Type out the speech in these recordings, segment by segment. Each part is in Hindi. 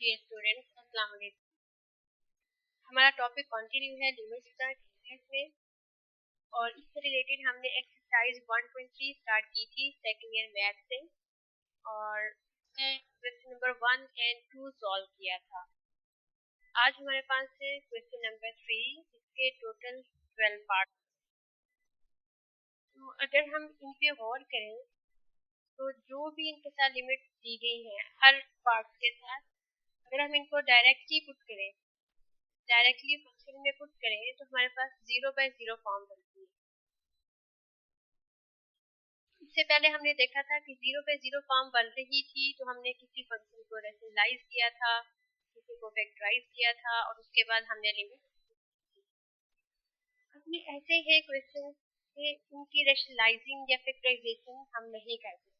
डियर स्टूडेंट्स, अस्सलाम वालेकुम। हमारा टॉपिक कंटिन्यू है लिमिट्स का टीएस में, और इससे रिलेटेड हमने एक्सरसाइज 1.3 स्टार्ट की थी सेकंड ईयर मैथ से, और क्वेश्चन नंबर 1 एंड 2 सॉल्व किया था। आज हमारे पास है क्वेश्चन नंबर 3, इसके टोटल 12 पार्ट। तो अगर हम इन पे गौर करें तो जो भी इनके साथ लिमिट दी गई है हर पार्ट के साथ, अगर हम इनको डायरेक्टली फंक्शन में पुट करें तो हमारे पास 0/0 फॉर्म बनती है। इससे पहले हमने देखा था कि 0/0 फॉर्म बन रही थी तो हमने किसी फंक्शन को रेशनलाइज किया था, किसी को फैक्टराइज किया था, और उसके बाद हमने लिमिट। अपने ऐसे है क्वेश्चन कि उनकी रेशनलाइजिंग या फैक्टराइजेशन हम नहीं कर सकते,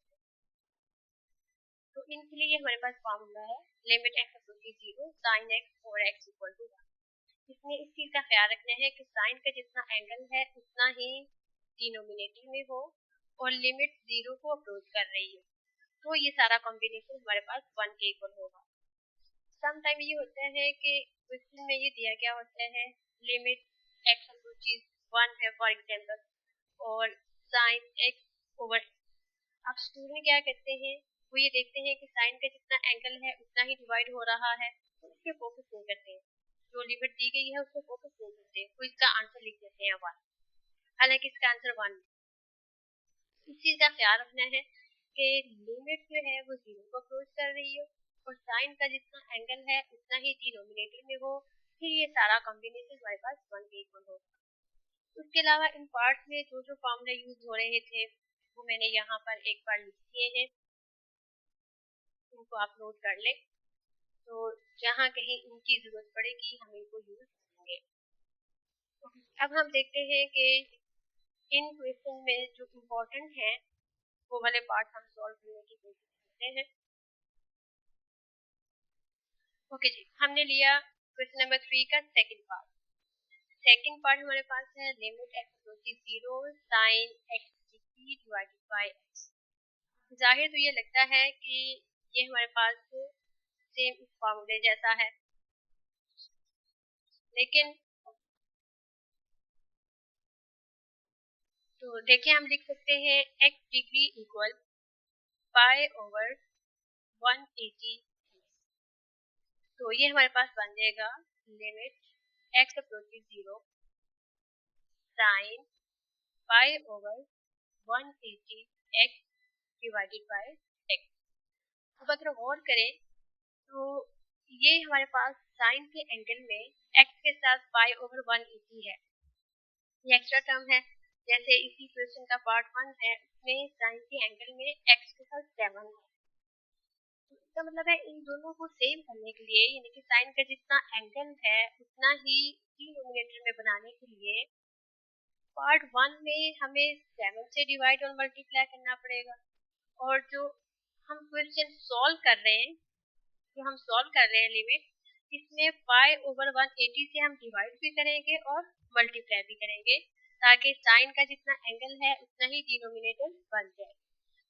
तो इनके लिए हमारे पास फॉर्मूला है limit x approaches 0 sin x और x इक्वल टू 1। इसमें इस चीज का ख्याल रखना है कि साइन का जितना एंगल है उतना ही डिनोमिनेटर में हो और लिमिट 0 को अप्रोच कर रही हो, तो ये सारा कॉम्बिनेशन हमारे पास 1 के इक्वल होगा। सम टाइम ये होता है कि क्वेश्चन में ये दिया गया होता है लिमिट x अप्रोचेस 1 है फॉर एग्जांपल, और साइन x ओवर। अब स्टूडेंट क्या करते हैं, वो ये देखते हैं कि साइन का जितना एंगल है उतना ही डिवाइड हो रहा है, तो उस पर फोकस नहीं करते हैं। जो लिमिट दी गई है उस पर फोकस नहीं करते, वो इसका आंसर लिख देते हैं 1, हालांकि इसका आंसर 1। इस चीज का ख्याल रखना है कि लिमिट जो है वो 0 को अप्रोच कर रही हो और साइन का जितना एंगल है उतना ही डिनोमिनेटर में हो, फिर ये सारा कॉम्बिनेशन हमारे पास 1 के इक्वल होगा। उसके अलावा इन पार्ट्स में जो जो फॉर्मूला यूज हो रहे थे वो मैंने यहाँ पर एक बार लिख दिए हैं, उनको आप नोट कर ले, तो जहाँ कहीं इनकी जरूरत पड़ेगी हम इनको यूज करेंगे। अब हम देखते हैं कि इन क्वेश्चन में जो इम्पोर्टेंट है वो वाले पार्ट हम सॉल्व करने की कोशिश करते हैं। ओके जी, हमने लिया क्वेश्चन नंबर 3 का सेकंड पार्ट। सेकंड पार्ट हमारे पास है limit x approaches 0 sin x divided bye x। जाहिर तो ये लगता है कि ये हमारे पास सेम फॉर्मूले जैसा है, लेकिन तो देखिए हम लिख सकते हैं x degree equal pi over 180। तो ये हमारे पास बन जाएगा limit x approaches 0 sin pi over 180 x divided bye x। अब अगर गौर करें तो ये हमारे पास साइन के एंगल में x के साथ पाई ओवर 180 है, ये एक्स्ट्रा टर्म है। जैसे इसी क्वेश्चन का पार्ट 1 है, उसमें साइन के एंगल में x के साथ 7 है। इसका मतलब है इन दोनों को सेम करने के लिए, यानी कि साइन का जितना एंगल है उतना ही डिनोमिनेटर में बनाने के लिए पार्ट 1 में हमें 7 से डिवाइड और मल्टीप्लाई करना पड़ेगा, और जो हम क्वेश्चन सॉल्व कर रहे हैं, लिमिट, इसमें पाई ओवर 180 से हम डिवाइड भी करेंगे और मल्टीप्लाई भी करेंगे, ताकि साइन का जितना एंगल है उतना ही डिनोमिनेटर बन जाए।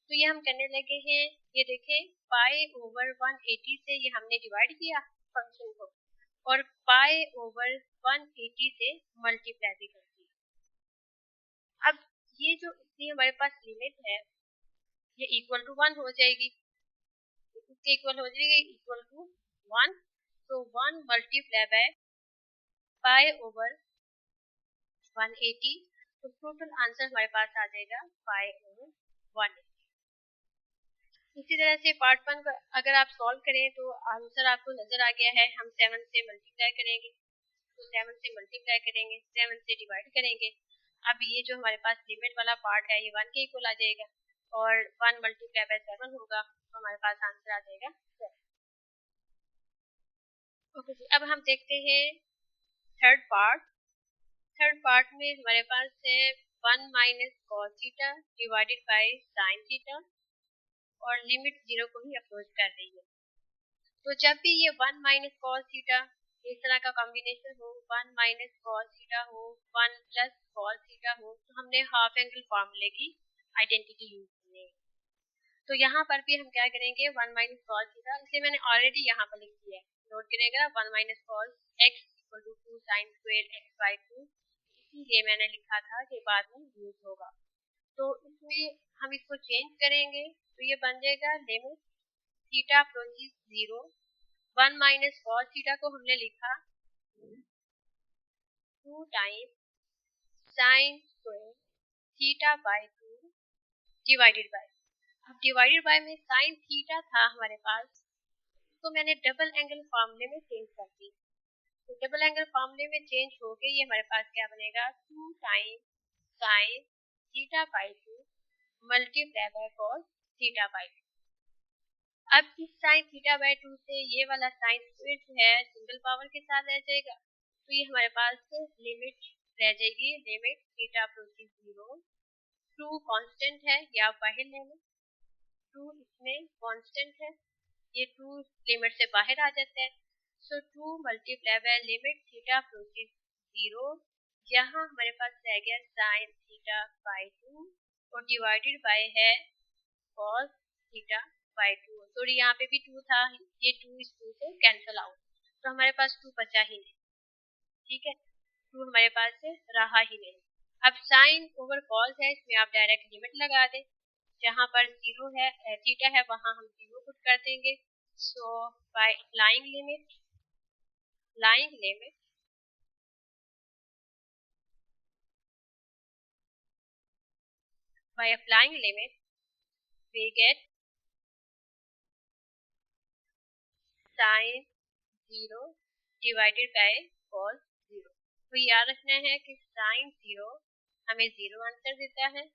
तो ये हम करने लगे हैं, ये देखें पाई ओवर 180 से ये हमने डिवाइड किया फंक्शन को, और पाई ओवर 180 से मल्टीप्लाई भी कर दिया। अब ये जो इतनी हमारे पास लिमिट है ये इक्वल टू 1 हो जाएगी, इसके इक्वल हो जाएगी इक्वल टू 1, तो 1 मल्टीप्लाई बाय पाई ओवर 180, तो टोटल आंसर हमारे पास आ जाएगा पाई ओवर 180। इसी तरह से पार्ट 1 को अगर आप सॉल्व करें तो आंसर आपको नजर आ गया है। हम 7 से मल्टीप्लाई करेंगे, तो 7 से मल्टीप्लाई करेंगे, 7 से डिवाइड करेंगे। अब ये जो हमारे पास लिमिट वाला पार्ट है ये 1 के इक्वल आ जाएगा, और 1 मल्टीप्लाई बाय 7 होगा, तो हमारे पास आंसर आ जाएगा 7। ओके जी, अब हम देखते हैं थर्ड पार्ट में हमारे पास है 1 minus cos theta divided by sine theta, और लिमिट 0 को ही अप्रोच कर रही है। तो जब भी ये 1 माइनस कॉस थीटा इस तरह का कॉम्बिनेशन हो, 1 माइनस कॉस थीटा हो, 1 प्लस कॉस थीटा हो, तो हमने हाफ एंगल फॉर्मूले की आइडेंटिटी यूज करनी है। तो यहाँ पर भी हम क्या करेंगे 1 माइनस कॉस थीटा, इसलिए मैंने ऑलरेडी यहाँ पर लिख दिया है, नोट करेगा 1 minus cos X equal to 2 sine square X by 2, इसीलिए मैंने लिखा था कि बाद में यूज होगा। तो इसमें हम इसको चेंज करेंगे तो ये बन जाएगा limit theta approaches 0, 1 minus cos theta को हमने लिखा 2 time sine square theta by 2 divided by, अब डिवाइडेड बाय में साइन थीटा था हमारे पास, तो मैंने डबल एंगल फॉर्मूले में चेंज कर दी। तो डबल एंगल फॉर्मूले में चेंज हो गए, ये हमारे पास क्या बनेगा 2 time sine theta by 2 multiply by cos theta by 2। अब इस साइन थीटा बाई 2 से ये वाला साइन स्क्वायर जो है सिंगल पावर के साथ रह जाएगा, तो ये हमारे पास लिमिट रह जाएगी, लिमिट थीटा अप्रोचेस 0, 2 कांस्टेंट है या बाहर लेना, 2 इसमें कांस्टेंट है, ये 2 लिमिट से बाहर आ जाता है, सो 2 multiply by limit theta approaches 0, यहाँ हमारे पास रह गया साइन थीटा बाई 2 और डिवाइडेड बाय है कॉस थीटा बाई 2, सॉरी यहाँ पे भी 2 था, ये 2 इस 2 से कैंसिल आउट, तो हमारे पास 2 बचा ही नहीं, ठीक है, 2 हमारे पास से रहा ही नहीं। अब साइन ओवर कॉस है, इसमें आप डायरेक्ट लिमिट लगा दें, जहाँ पर 0 है थीटा है वहाँ हम 0 पुट कर देंगे, so by applying limit we get sin 0 divided by cos 0। तो याद रखना है कि sin 0 हमें 0 आंसर देता है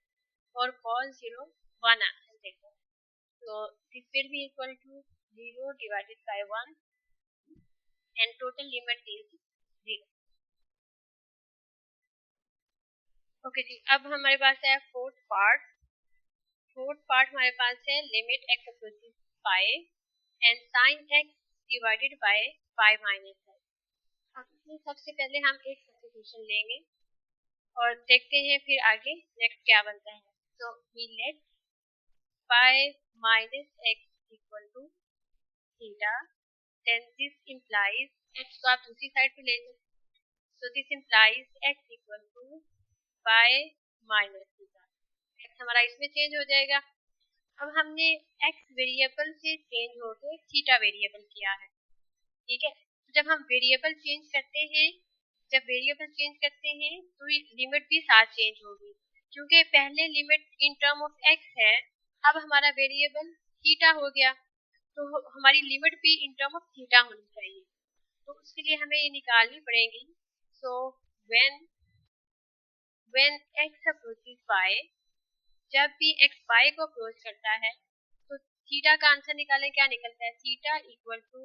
और cos 0 1 आंसर देता है, तो this will be equal to 0 divided by 1 and total limit is 0। Okay जी, अब हमारे पास है फोर्थ पार्ट हमारे पास है limit x approaches pi and sine x divided by pi minus है। अब इसमें सबसे पहले हम एक सब्स्टिट्यूशन लेंगे और देखते हैं फिर आगे नेक्स्ट क्या बनता है। तो we let pi minus x equal to theta, then this implies x को आप दूसरी साइड पे ले लो, so this implies x equal to pi minus theta, x हमारा इसमें चेंज हो जाएगा। अब हमने x वेरिएबल से चेंज होकर थीटा वेरिएबल किया है, ठीक है, तो जब हम वेरिएबल चेंज करते हैं तो लिमिट भी साथ चेंज होगी, क्योंकि पहले limit in term of x है, अब हमारा वेरिएबल थीटा हो गया, तो हमारी लिमिट भी इन टर्म ऑफ थीटा होनी चाहिए, तो उसके लिए हमें ये निकालनी पड़ेगी। सो व्हेन x अप्रोचेस पाई, जब भी x पाई को अप्रोच करता है तो थीटा का आंसर निकालें, क्या निकलता है theta equal to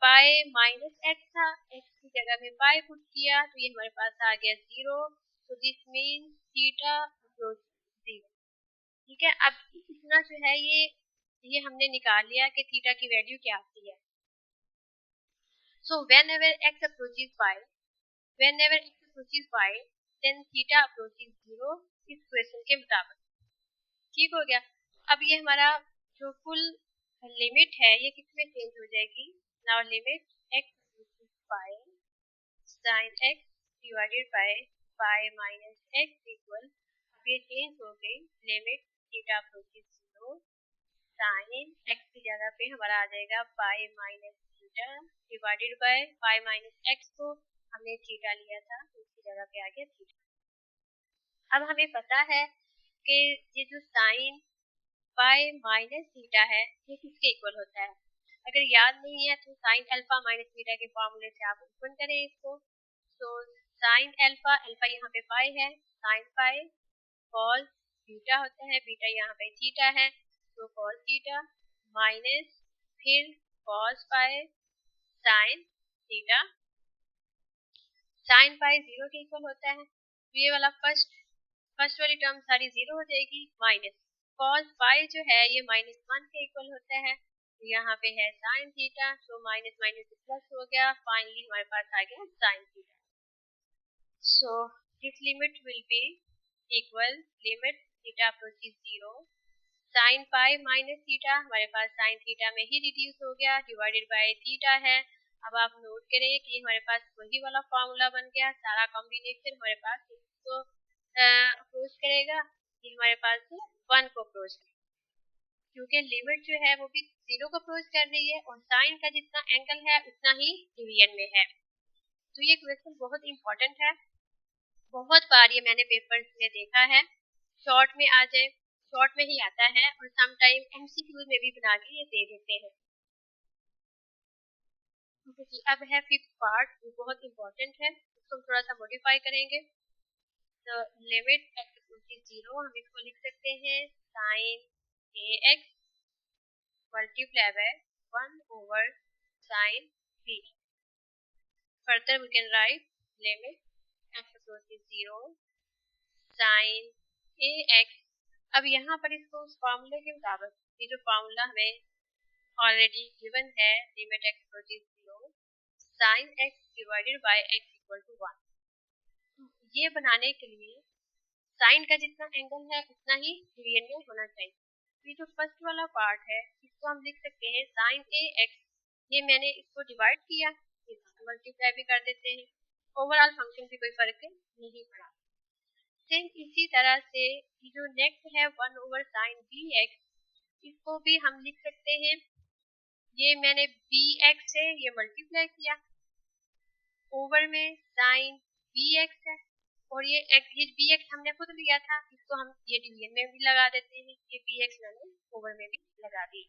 pi minus X था, x की जगह में पाई पुट किया तो ये हमारे पास आ गया 0, तो दिस मीन थीटा अप्रोच 0, ठीक है। अब इतना जो है ये हमने निकाल लिया कि थीटा की वैल्यू क्या आती है। सो whenever x approaches y then theta approaches 0, इस क्वेश्चन के मुताबिक, ठीक हो गया। अब ये हमारा जो फुल लिमिट है ये किसमें चेंज हो जाएगी, now limit x pi sin x divided by pi minus x equal, अब ये चेंज हो गई limit theta approaches 0, sin x की जगह पे हमारा आ जाएगा पाई minus theta divided by pi minus x को हमने थीटा लिया था तो उसकी जगह पे आ गया थीटा। अब हमें पता है कि ये जो साइन पाई माइनस थीटा है ये किसके इक्वल होता है, अगर याद नहीं है तो साइन अल्फा माइनस थीटा के फॉर्मूले से आप ओपन करें इसको, तो साइन अल्फा यहाँ पे पाई है, साइन पाई कॉस बीटा होता है, बीटा यहाँ पे थीटा है, तो कॉस थीटा माइनस फिर cos pi sine theta, sine pi 0 के इक्वल होता है, तो ये वाला फर्स्ट वाली टर्म सारी 0 हो जाएगी, माइनस कॉस पाई जो है ये -1 के इक्वल होता है, तो यहाँ पे है साइन थीटा, तो माइनस माइनस प्लस हो गया, फाइनली हमारे पास आ गया sine theta. So this limit will be equal limit theta approaches 0 sine pi minus theta हमारे पास साइन थीटा में ही रिड्यूस हो गया, डिवाइडेड बाय थीटा है। अब आप नोट करें कि हमारे पास वही वाला फॉर्मूला बन गया, सारा कॉम्बिनेशन हमारे पास इसको अप्रोच करेगा, ये हमारे पास 1 को अप्रोच करेगा, क्योंकि लिमिट जो है वो भी 0 को अप्रोच कर रही है और साइन का जितना एंगल है उतना ही डिवीजन में है। तो ये क्वेश्चन बहुत इंपॉर्टेंट है, बहुत बार ये मैंने पेपर्स में देखा है, शॉर्ट में आ जाए, शॉर्ट में ही आता है और सम टाइम एमसीक्यू में भी बना के ये दे देते हैं। क्योंकि अब है फिफ्थ पार्ट, वो बहुत इंपॉर्टेंट है, इसको हम थोड़ा सा मॉडिफाई करेंगे। तो लिमिट एक्स इक्वल 0, हम इसको लिख सकते हैं sine A X multiply by 1 over sine B. Further we can write limit X equal 0 sine A X. अब यहाँ पर इसको उस फार्मूले के मुताबिक, ये जो फार्मूला हमें ऑलरेडी गिवन है, limit X equal 0 sine X divided by X equal to 1, ये बनाने के लिए साइन का जितना एंगल है उतना ही डिवीजन में होना चाहिए। ये जो फर्स्ट वाला पार्ट है इसको हम लिख सकते हैं साइन ए एक्स, ये मैंने इसको डिवाइड किया, मल्टीप्लाई भी कर देते हैं, ओवरऑल फंक्शन भी कोई फर्क नहीं पड़ा। सेम इसी तरह से ये जो नेक्स्ट है 1 ओवर साइन बी एक्स, इसको भी हम लिख सकते हैं, ये मैंने बी एक्स से ये मल्टीप्लाई किया, ओवर में साइन बी एक्स है और ये बी एक्स हमने खुद लिया था, इसको हम ये डिवीजन में भी लगा देते हैं, ये बी एक्स मैंने ओवर में भी लगा दी।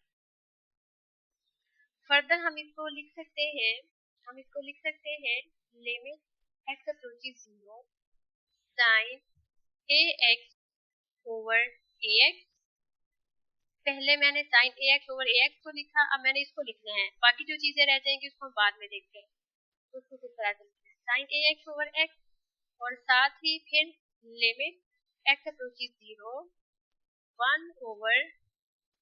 फर्दर हम इसको लिख सकते हैं, limit x approaches 0 sine A x over A x. पहले मैंने sign A x over A x को लिखा, अब मैंने इसको लिखना है, बाकी जो चीजें रह जाएंगी उसको हम बाद में देखते हैं। तो उसको किस तरह से sign A x over x और साथ ही फिर लिमिट एक्स अप्रोचेस 0 1 ओवर,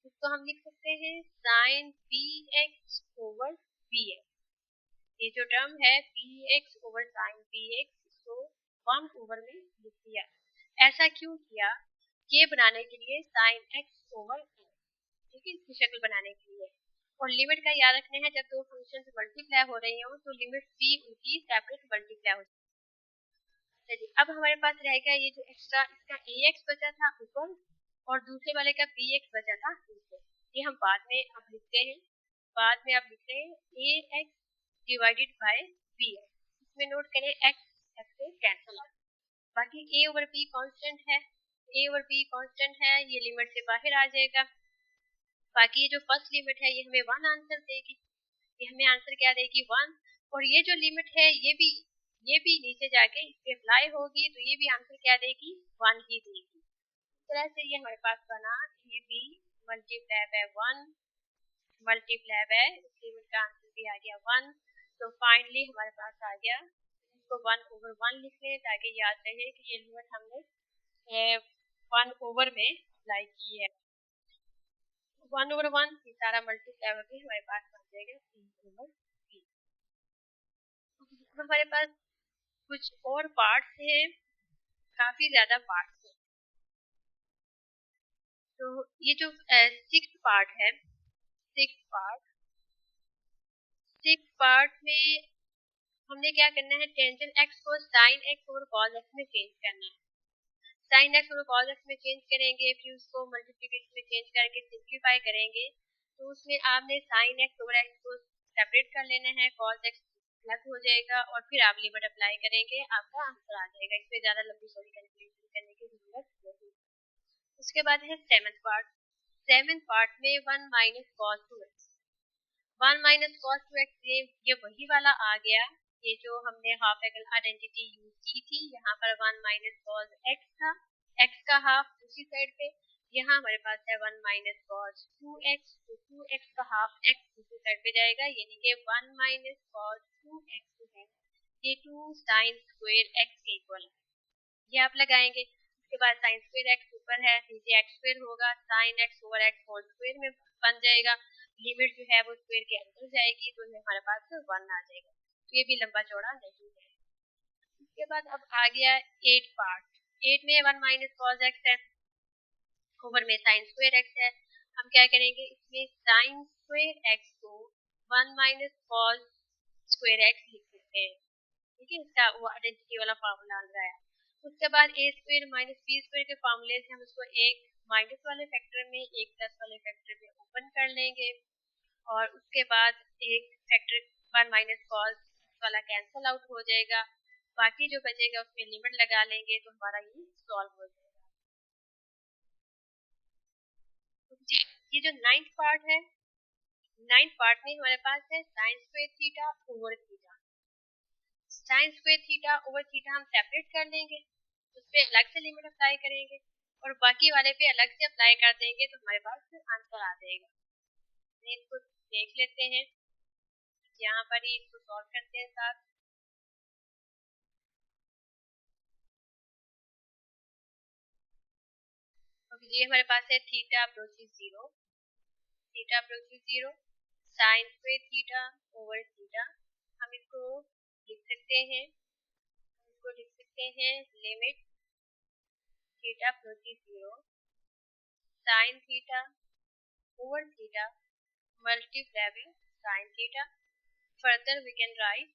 इसको हम लिख सकते हैं sine B X over B X. ये जो टर्म है B X over sine B X, इसको 1 ओवर में लिख दिया। ऐसा क्यों किया? ये बनाने के लिए साइन एक्स ओवर एक्स, ठीक है, इसकी शक्ल बनाने के लिए। और लिमिट का याद रखना है, जब दो फंक्शन मल्टीप्लाई हो रही हो तो लिमिट भी उनकी सेपरेट मल्टीप्लाई हो। चलिए अब हमारे पास रहेगा ये जो एक्स्ट्रा, इसका ए एक्स बचा था ऊपर और दूसरे वाले का बी एक्स बचा था नीचे, ये हम बाद में अब लिखते हैं, A X divided by B X. इसमें नोट करें एक्स एक्स से कैंसिल आउट, बाकी ए ओवर बी कांस्टेंट है, ये लिमिट से बाहर आ जाएगा। बाकी ये जो फर्स्ट लिमिट है ये हमें 1 आंसर देगी, ये हमें आंसर क्या देगी 1, और ये जो लिमिट है ये भी नीचे जाके इस पे अप्लाई होगी, तो ये भी आंसर क्या देगी 1 ही देगी। इस तरह से ये हमारे पास बना A B multiply by 1 multiply by, इस लिमिट का आंसर भी आ गया 1। तो फाइनली हमारे पास आ गया, इसको 1 ओवर 1 लिख लें ताकि याद रहे कि ये लिमिट हमने 1 ओवर में अप्लाई की है। 1 ओवर 1 ये सारा मल्टीप्लाई होकर हमारे पास बन जाएगा 3 ओवर 3। हमारे पास कुछ और पार्ट्स हैं, काफी ज्यादा पार्ट्स हैं। तो ये जो सिक्स्थ पार्ट है, सिक्स्थ पार्ट में हमने क्या करना है, टेंजेंट एक्स को sign X over cos x में चेंज करना है। Sign X over cos x में चेंज करेंगे, फिर उसको मल्टीप्लिकेशन में चेंज करके सिंप्लीफाई करेंगे, तो उसमें आपने साइन एक्स ओवर एक्स को सेपरेट कर लेना है, कॉस एक्स अलग हो जाएगा और फिर आप लिमिट अप्लाई करेंगे, आपका आंसर आ जाएगा। इसमें ज्यादा लंबी चौड़ी कैलकुलेशन करने की जरूरत नहीं। उसके बाद है सेवंथ पार्ट में 1 minus cos 2x, 1 minus cos 2x, ये वही वाला आ गया, ये जो हमने हाफ एंगल आइडेंटिटी यूज की थी, यहाँ पर 1 माइनस कॉस x था, x का हाफ दूसरी साइड पे, यहाँ हमारे पास है 1 माइनस कॉस 2x, तो 2x का हाफ x दूसरी साइड पे जाएगा, यानी कि 1 माइनस कॉस 2x है, ये 2 साइन स्क्वायर x के इक्वल है, ये आप लगाएंगे। उसके बाद साइन स्क्वायर एक्स ऊपर है, नीचे एक्स स्क्वायर होगा, sine X over X whole square में बन जाएगा, लिमिट जो है वो स्क्वायर के अंदर जाएगी, तो हमारे पास 1 आ जाएगा, तो ये भी लंबा चौड़ा नहीं है। उसके बाद अब आ गया 8 पार्ट, 8 में 1 माइनस कॉस एक्स है, ओवर में साइन स्क्वायर एक्स है, हम क्या करेंगे इसमें साइन स्क्वायर एक्स को 1 माइनस कॉस स्क्वायर एक्स लिख सकते हैं। ठीक है, इसका वो आइडेंटिटी वाला फार्मूला आ रहा है। उसके बाद ए स्क्वायर माइनस बी स्क्वायर के फार्मूले से हम उसको एक माइनस वाले फैक्टर में एक प्लस वाले फैक्टर में ओपन कर लेंगे और उसके बाद एक फैक्टर 1 माइनस कॉस वाला कैंसिल आउट हो जाएगा, बाकी जो बचेगा उसमें लिमिट लगा लेंगे तो हमारा ये सॉल्व हो जाएगा। जी, ये जो नाइन्थ पार्ट है, नाइन्थ पार्ट में हमारे पास है sine square theta over theta. Sine square theta over theta हम सेपरेट कर लेंगे, उस पर अलग से लिमिट अप्लाई करेंगे और बाकी वाले पे अलग से अप्लाई कर देंगे तो हमारे पास फिर आंसर आ जाएगा। इसको देख लेते हैं, यहाँ पर ही इसको सॉल्व करते हैं साथ। ये हमारे पास है theta approaches 0, theta approaches 0, sine square theta over theta. हम इसको लिख सकते हैं, limit theta approaches 0 sine theta over theta multiply with sin theta. Further we can write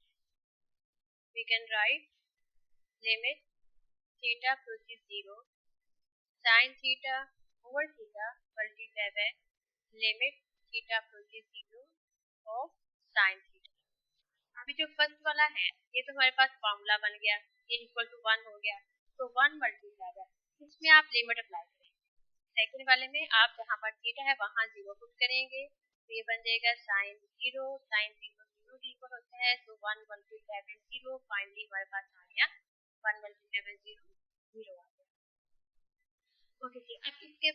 limit theta approaches 0 sin theta over theta multiply by limit theta approaches 0 of sin theta. अभी जो फर्स्ट वाला है ये तो हमारे पास फॉर्मूला बन गया, ये इक्वल टू 1 हो गया, तो 1 मल्टीप्लाई बाय इसमें आप लिमिट अप्लाई करेंगे। सेकंड वाले में आप जहाँ पर थीटा है वहाँ 0 पुट करेंगे तो ये बन जाएगा साइन 0 0 के इक्वल होता है, तो 1 मल्टीप्लाई बाय 0 फाइनली हमारे पास आ गया 1 मल्टीप्लाई बाय 0 0 आ गया। ओके जी, अब इसके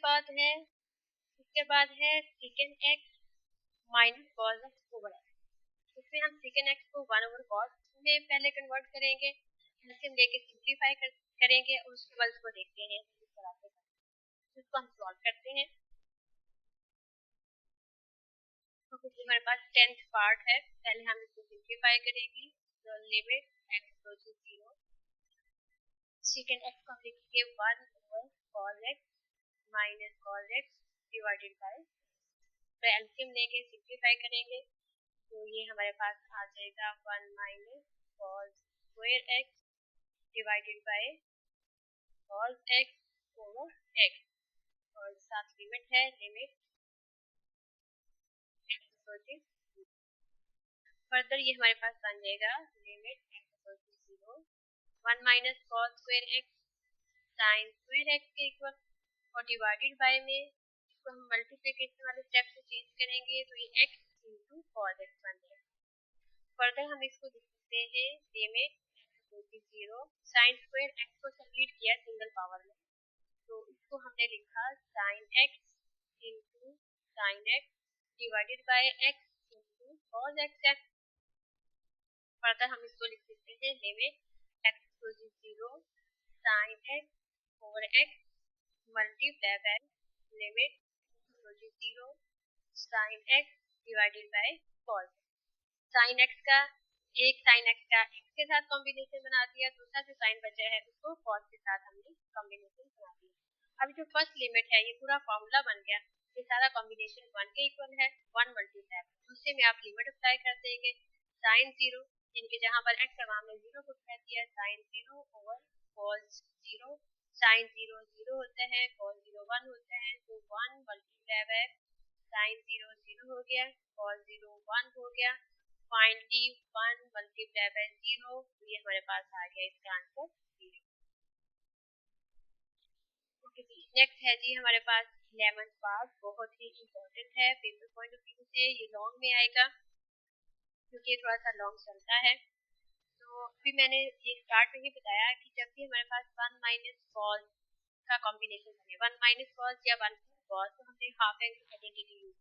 बाद है second x minus cos x over x. इसमें हम सेकंड एक्स को 1 ओवर कॉस में पहले कन्वर्ट करेंगे, एलसीएम लेके सिंप्लीफाई करेंगे और उसके बाद उसको देखते हैं किस तरह से इसको हम सॉल्व करते हैं। तो हमारे पास 10th पार्ट है, पहले हम इसको सिंप्लीफाई करेंगे, तो limit x approaches 0 second x को हम लिखेंगे 1 over cos x minus cos x divided bye, तो एलसीएम लेके सिंप्लीफाई करेंगे तो ये हमारे पास आ जाएगा 1 minus cos square x divided by cos x over x और साथ लिमिट है लिमिट x अप्रोचेस। फर्दर ये हमारे पास बन जाएगा limit x approaches 0 1 minus cos square x sign square x के इक्वल और डिवाइडेड बाय में इसको हम मल्टीप्लिकेशन वाले स्टेप से चेंज करेंगे तो ये x इंटू कॉस एक्स बन जाएगा। फर्दर हम इसको लिख सकते हैं limit x 0 sign square x को सबट्रैक्ट किया सिंगल पावर में, तो इसको हमने लिखा sine x into sine X divided by x into cos x है। फर्दर हम इसको लिख सकते हैं limit x 0 sine X over x multiply bye limit 0 sine X divided by cos. Sine x का x के साथ कॉम्बिनेशन बना दिया, दूसरा जो साइन बचा है उसको कॉस के साथ हमने कॉम्बिनेशन बना दिया। अभी जो फर्स्ट लिमिट है ये पूरा फॉर्मूला बन गया, ये सारा कॉम्बिनेशन 1 के इक्वल है, 1 मल्टीप्लाई दूसरे में आप लिमिट अप्लाई कर देंगे साइन 0 इनके जहाँ पर x का हमने 0 पुट कर दिया, साइन 0 ओवर कॉस 0 साइन 0 0 होता है, कॉस 0 1 होता है, तो 1 मल्टीप्लाई बाय साइन 0 0 हो गया, कॉस 0 1 हो गया, फाइनली 1 मल्टीप्लाई बाय 0, तो ये हमारे पास आ गया इसका आंसर 0। ओके जी, नेक्स्ट है जी हमारे पास 11th पार्ट, बहुत ही इम्पोर्टेंट है पेपर पॉइंट ऑफ व्यू से, ये लॉन्ग में आएगा क्योंकि थोड़ा सा लॉन्ग चलता है। तो अभी मैंने ये स्टार्ट में ही बताया कि जब भी हमारे पास 1 माइनस कॉस का कॉम्बिनेशन बने, 1 माइनस कॉस या 1 कॉस, तो हमने हाफ एंगल आइडेंटिटी यूज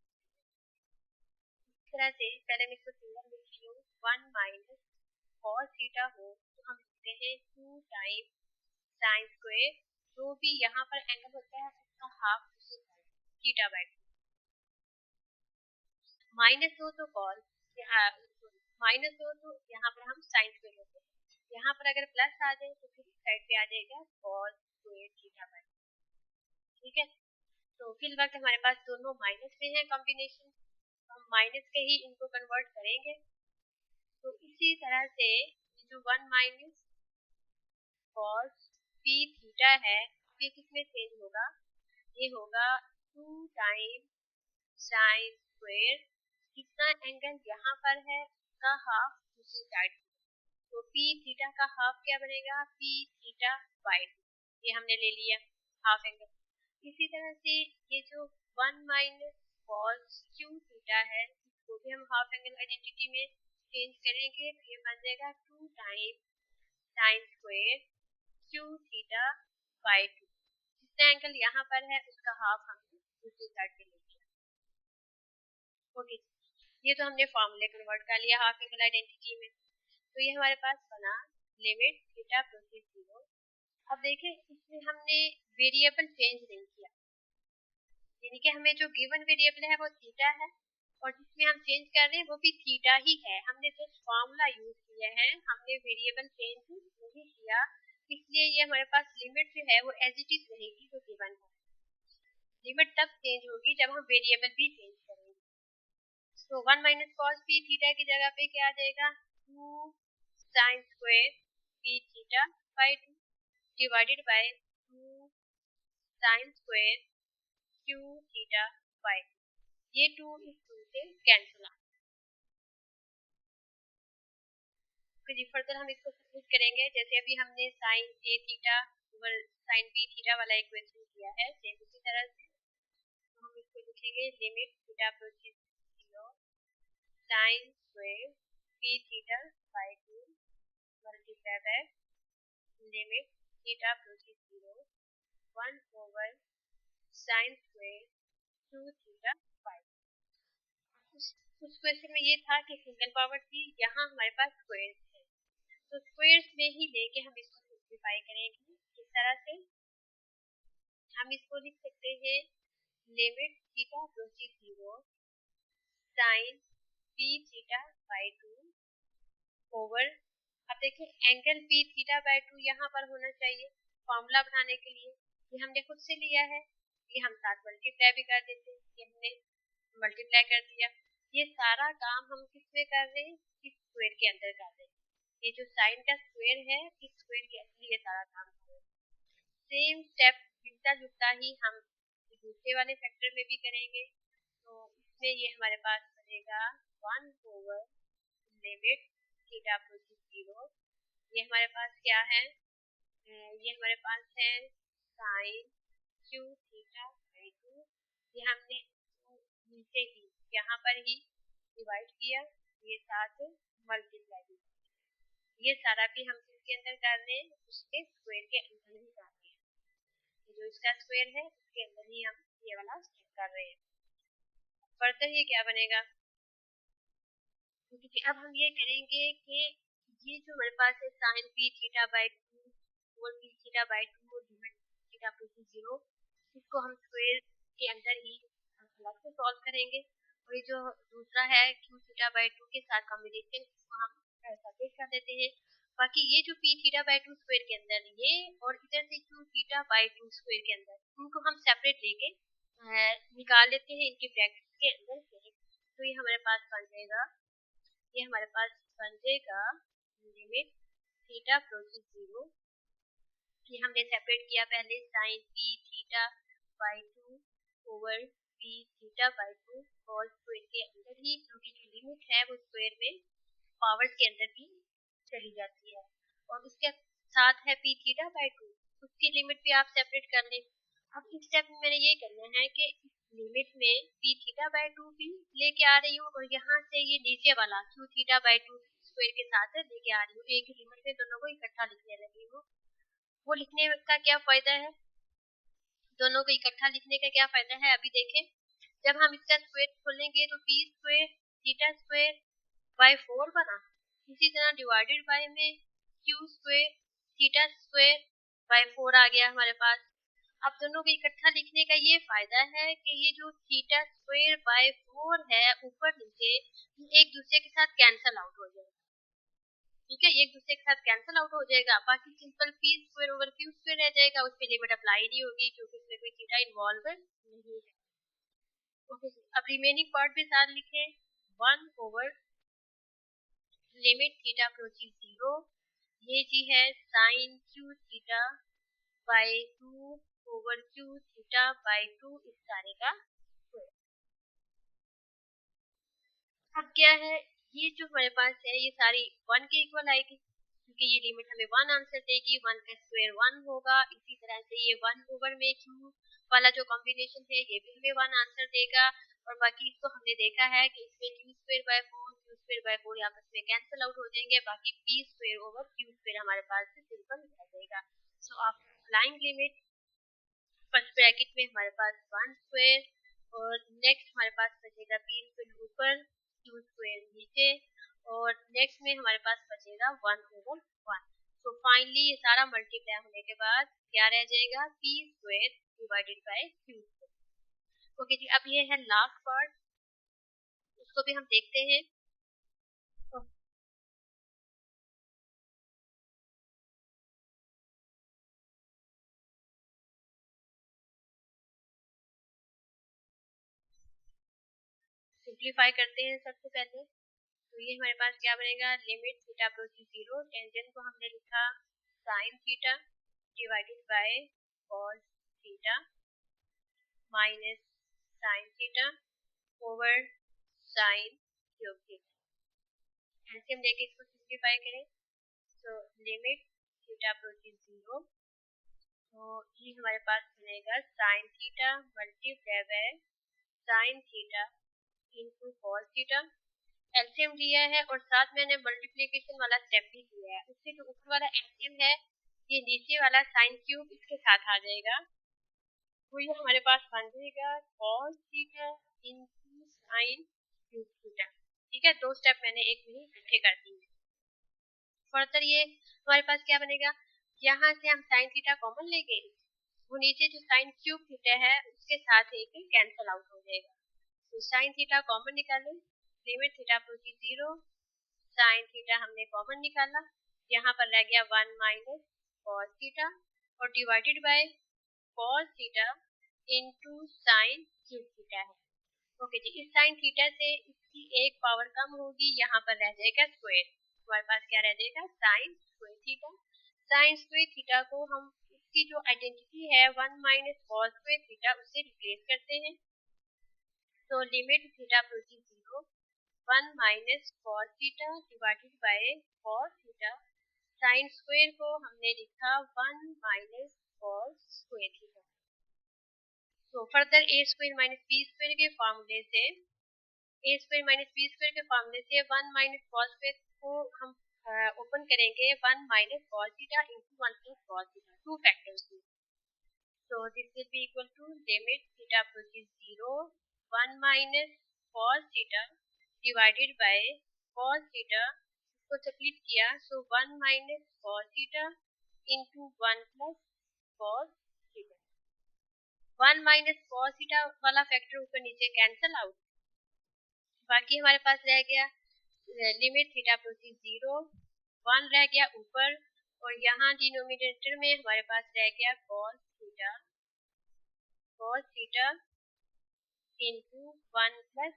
इस तरह से। पहले मैं इसको सिंगल लिख रही हूँ, 1 माइनस कॉस थीटा हो तो हम लिखते हैं 2 टाइम साइन स्क्वायर, जो भी यहाँ पर एंगल होता है उसका हाफ थीटा बाय 2, माइनस हो तो कॉस, माइनस हो तो यहाँ पर हम साइन स्क्वायर होते हैं, यहाँ पर अगर प्लस आ जाए तो फिर साइड पे आ जाएगा कॉस स्क्वायर थीटा बाय, ठीक है। तो फिल वक्त हमारे पास दोनों माइनस में है कॉम्बिनेशन, हम माइनस के ही इनको कन्वर्ट करेंगे। तो इसी तरह से जो 1 माइनस कॉस पी थीटा है ये किसमें चेंज होगा, ये होगा 2 टाइम साइन स्क्वायर, कितना एंगल यहाँ पर है उसका हाफ दूसरी साइड। तो पी थीटा का हाफ क्या बनेगा, पी थीटा बाई 2, ये हमने ले लिया हाफ एंगल। इसी तरह से ये जो 1 माइनस कॉस क्यू थीटा है इसको भी हम हाफ एंगल आइडेंटिटी में चेंज करेंगे, तो ये बन जाएगा 2 time sine square Q theta by 2, जितना एंगल यहाँ पर है उसका हाफ हमने दूसरी साइड पे ले लिया। ओके, ये तो हमने फॉर्मूले कन्वर्ट कर लिया हाफ एंगल आइडेंटिटी में। तो ये हमारे पास बना लिमिट थीटा अप्रोचेस 0। अब देखें इसमें हमने वेरिएबल चेंज नहीं किया, यानी कि हमें जो गिवन वेरिएबल है वो थीटा है और जिसमें हम चेंज कर रहे हैं वो भी थीटा ही है, हमने जस्ट फॉर्मूला यूज किया है, हमने वेरिएबल चेंज नहीं किया। इसलिए ये हमारे पास लिमिट जो है वो एज इट इज रहेगी जो गिवन है। लिमिट तब चेंज होगी जब हम वेरिएबल भी चेंज करेंगे। तो 1 माइनस कॉस पी थीटा की जगह पे क्या आ जाएगा, 2 sine square P theta by 2 divided by 2 sine square Q theta by 2, ये 2 इस 2 से कैंसिल आ। फिर फर्दर हम इसको सब्स्टिट्यूट करेंगे, जैसे अभी हमने sine A theta over sine B theta वाला इक्वेशन किया है सेम उसी तरह से। तो हम इसको लिखेंगे limit theta approaches 0 sine square P theta by 2 multiply by limit theta approaches 0 1 over sine square Q theta by. उस क्वेश्चन में ये था कि सिंगल पावर थी, यहाँ हमारे पास स्क्वायर्स है, तो स्क्वायर्स में ही लेके हम इसको सिंप्लीफाई करेंगे। इस तरह से हम इसको लिख सकते हैं limit theta approaches 0 sine P theta by 2 over, अब देखिए एंगल पी थीटा बाई 2 यहाँ पर होना चाहिए फॉर्मूला बनाने के लिए, ये हमने खुद से लिया है, ये हम साथ मल्टीप्लाई भी कर देते हैं, ये हमने मल्टीप्लाई कर दिया। ये सारा काम हम किस में कर रहे हैं, इस स्क्वायर के अंदर कर रहे हैं, ये जो साइन का स्क्वायर है इस स्क्वायर के अंदर ये सारा काम कर रहे हैं। सेम स्टेप मिलता जुलता ही हम दूसरे वाले फैक्टर में भी करेंगे। तो इसमें ये हमारे पास बनेगा 1 ओवर लिमिट थीटा अप्रोचेस 0, ये हमारे पास क्या है, ये हमारे पास है साइन क्यू थीटा बाई 2, ये हमने नीचे ही यहाँ पर ही डिवाइड किया, ये साथ मल्टीप्लाई भी, ये सारा भी हम इसके अंदर कर रहे हैं उसके स्क्वायर के अंदर ही कर रहे हैं, जो इसका स्क्वायर है उसके अंदर ही हम ये वाला स्टेप कर रहे हैं। फर्दर ये क्या बनेगा, क्योंकि अब हम ये करेंगे कि ये जो हमारे पास है साइन पी थीटा बाई 2 और पी थीटा बाई 2 और लिमिट थीटा अप्रोचेस 0, इसको हम स्क्वायर के अंदर ही अलग से सॉल्व करेंगे, और ये जो दूसरा है क्यू थीटा बाई 2 के साथ कॉम्बिनेशन इसको हम सेपरेट कर देते हैं। बाकी ये जो पी थीटा बाई 2 स्क्वायर के अंदर ये और इधर से क्यू थीटा बाई 2 स्क्वायर के अंदर, इनको हम सेपरेट लेके निकाल लेते हैं इनके ब्रैकेट के अंदर से। तो ये हमारे पास बन जाएगा, ये हमारे पास बन जाएगा लिमिट थीटा अप्रोचेस 0, ये हमने सेपरेट किया पहले sine P theta by 2 over P theta by 2 और स्क्वायर के अंदर ही, क्योंकि जो लिमिट है वो स्क्वायर में पावर्स के अंदर भी चली जाती है, और उसके साथ है पी थीटा बाई 2, उसकी लिमिट भी आप सेपरेट कर लें। अब इस स्टेप में मैंने ये करना है कि लिमिट में पी थीटा बाई 2 भी लेके आ रही हूँ और यहाँ से ये नीचे वाला क्यू थीटा बाई 2 स्क्वायर के साथ लेके आ रही हूँ, एक ही लिमिट में दोनों को इकट्ठा लिखने लगी हूँ। वो लिखने का क्या फायदा है, दोनों को इकट्ठा लिखने का क्या फायदा है, अभी देखें जब हम इसका स्क्वायर खोलेंगे तो P square theta square by 4 बना, इसी तरह डिवाइडेड बाय में Q square theta square by 4 आ गया हमारे पास। अब दोनों को इकट्ठा लिखने का ये फायदा है कि ये जो थीटा स्क्वायर बाई 4 है ऊपर नीचे एक दूसरे के साथ कैंसल आउट हो जाएगा, ठीक है, एक दूसरे के साथ कैंसिल आउट हो जाएगा, बाकी simple P square over Q square रह जाएगा, उस पर लिमिट अप्लाई नहीं होगी क्योंकि उसमें कोई थीटा इन्वॉल्व नहीं है। ओके, अब रिमेनिंग पार्ट भी साथ लिखे, 1 ओवर लिमिट थीटा अप्रोचिंग 0, ये जी है sine Q theta by 2 over Q theta by 2 इस सारे का स्क्वायर। अब क्या है, ये जो हमारे पास है ये सारी 1 के इक्वल आएगी क्योंकि ये लिमिट हमें 1 आंसर देगी, 1 का स्क्वायर 1 होगा। इसी तरह से ये 1 ओवर में क्यू वाला जो कॉम्बिनेशन है ये भी हमें 1 आंसर देगा, और बाकी इसको हमने देखा है कि इसमें Q square by 4 Q square by 4 आपस में कैंसिल आउट हो जाएंगे, बाकी P square over Q square हमारे पास से सिंपल रह जाएगा। सो आप अप्लाइंग लिमिट फर्स्ट ब्रैकेट में हमारे पास 1 स्क्वायर, और नेक्स्ट हमारे पास बचेगा पी स्क्वायर ऊपर क्यू स्क्वायर नीचे, और नेक्स्ट में हमारे पास बचेगा 1 ओवर 1। तो फाइनली ये सारा मल्टीप्लाई होने के बाद क्या रह जाएगा, P square divided by Q square. Okay जी, अब ये है लास्ट पार्ट, उसको भी हम देखते हैं। सिंप्लीफाई करते हैं सबसे पहले, तो ये हमारे पास क्या बनेगा, लिमिट थीटा अप्रोचिंग 0, टेंजेंट को हमने लिखा sine theta divided by cos theta minus sine theta over sine cube theta. LCM लेके इसको सिंप्लीफाई करें, तो लिमिट थीटा अप्रोचिंग 0, तो ये हमारे पास बनेगा sine theta multiply by sine theta into cos theta. LCM लिया है और साथ मैंने मल्टीप्लिकेशन वाला स्टेप भी किया है, उससे जो ऊपर वाला एलसीएम है ये नीचे वाला साइन क्यूब इसके साथ आ जाएगा, तो ये हमारे पास बन जाएगा cos theta into sine cube theta. ठीक है, दो स्टेप मैंने एक में इकट्ठे कर दिए। फर्दर ये हमारे पास क्या बनेगा, यहाँ से हम साइन थीटा कॉमन लेंगे, वो नीचे जो साइन क्यूब थीटा है उसके साथ एक कैंसल आउट हो जाएगा, तो साइन थीटा कॉमन निकालें, limit theta approaching 0, sine theta हमने कॉमन निकाला, यहाँ पर रह गया 1 माइनस कॉस थीटा और divided by cos theta into sine cube theta है। ओके जी, इस साइन थीटा से इसकी एक पावर कम होगी, यहाँ पर रह जाएगा स्क्वायर, हमारे पास क्या रह जाएगा sine square theta. Sine square theta को हम इसकी जो आइडेंटिटी है 1 माइनस कॉस स्क्वायर थीटा उससे रिप्लेस करते हैं, तो limit theta approaching 0, 1 minus cos theta divided by cos theta, sine square को हमने लिखा 1 माइनस कॉस स्क्वायर थीटा। तो फर्दर ए स्क्वायर माइनस बी स्क्वायर के फॉर्मूले से, ए स्क्वायर माइनस बी स्क्वायर के फॉर्मूले से 1 माइनस कॉस स्क्वायर को हम ओपन करेंगे 1 minus cos theta into 1 plus cos theta, two factors में, so this will be equal to limit theta approaches 0, 1 minus cos theta divided by cos theta, इसको स्प्लिट किया, so 1 minus cos theta into 1 plus cos theta, 1 minus cos theta वाला फैक्टर ऊपर नीचे कैंसल आउट, बाकी हमारे पास रह गया लिमिट थीटा अप्रोचिंग 0, 1 रह गया ऊपर, और यहाँ डिनोमिनेटर में हमारे पास रह गया cos theta into 1 plus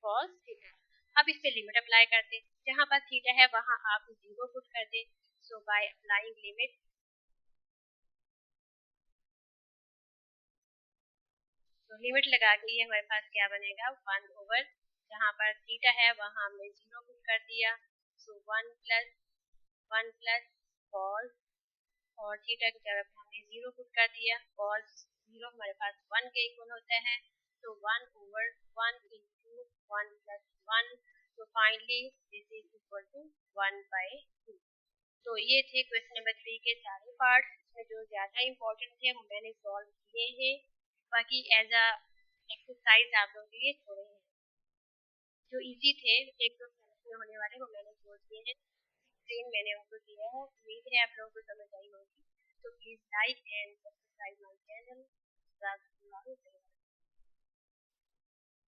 cos theta. अब इस पे लिमिट अप्लाई करते, जहाँ पर थीटा है वहाँ आप 0 पुट कर दे, सो बाय अप्लाइंग लिमिट, तो लिमिट लगा के ये हमारे पास क्या बनेगा 1 ओवर, जहाँ पर थीटा है वहाँ हमने 0 पुट कर दिया, सो 1 प्लस cos, और थीटा की तरफ हमने 0 पुट कर दिया, cos 0 हमारे पास 1 के इक्वल होता है, तो 1 ओवर 1 इंटू 1 प्लस 1, तो finally this is equal to 1 by 2। तो ये थे क्वेश्चन नंबर 3 के सारे पार्ट्स, इसमें जो ज़्यादा इंपॉर्टेंट थे वो मैंने सॉल्व किए हैं, बाकी एज अ एक्सरसाइज आप लोगों के लिए थोड़े हैं, जो इजी थे एक दो सेमेस्टर में होने वाले वो मैंने छोड़ दिए हैं, स्क्रीन मैंने उनको दिया है, उम्मीद है आप लोगों को समझ आई होगी, तो please like and subscribe my channel.